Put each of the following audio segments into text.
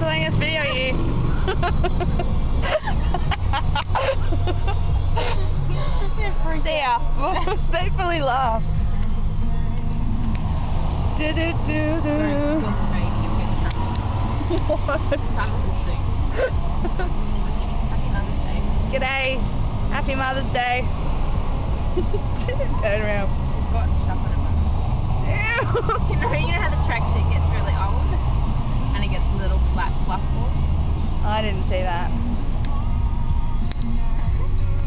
for letting us video you. See ya. They fully laugh. Do do do do. G'day. Happy Mother's Day. Turn around. It's got stuff on it. You know how the tracksuit gets really old and it gets little flat fluff balls? I didn't see that.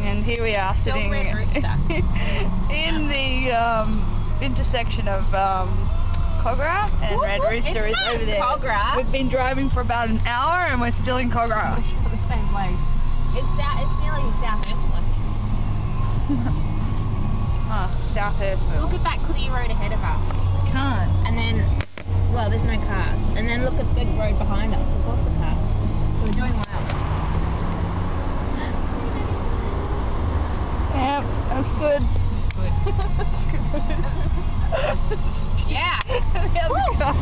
And here we are sitting in the intersection of Kogarah and Red Rooster is over there. Kogarah. We've been driving for about an hour and we're still in Kogarah. The same place. It's nearly Southhurst, I think. Oh, Southhurst. Look at that clear road ahead of us. I can't. And then, well, there's no cars. And then look at the road behind us. There's lots of cars. So we're doing well. Yep, that's good. It's good. That's good. Yeah. The other car.